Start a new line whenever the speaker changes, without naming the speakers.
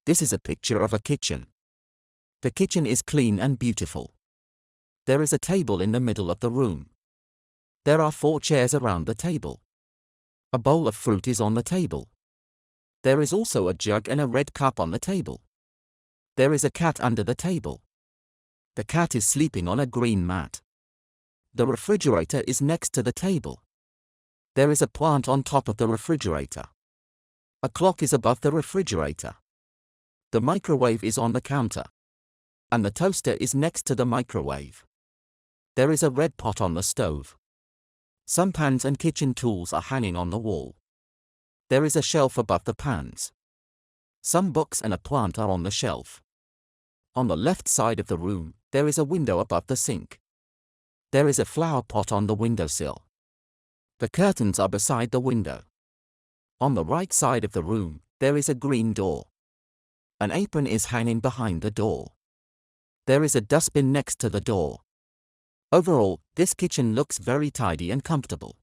This is a picture of a kitchen. The kitchen is clean and beautiful. There is a table in the middle of the room. There are 4 chairs around the table. A bowl of fruit is on the table. There is also a jug and a red cup on the table. There is a cat under the table. The cat is sleeping on a green mat. The refrigerator is next to the table. There is a plant on top of the refrigerator. A clock is above the refrigerator. The microwave is on the counter. And the toaster is next to the microwave. There is a red pot on the stove. Some pans and kitchen tools are hanging on the wall. There is a shelf above the pans. Some books and a plant are on the shelf. On the left side of the room, there is a window above the sink. There is a flower pot on the windowsill. The curtains are beside the window. On the right side of the room, there is a green door. An apron is hanging behind the door. There is a dustbin next to the door. Overall, this kitchen looks very tidy and comfortable.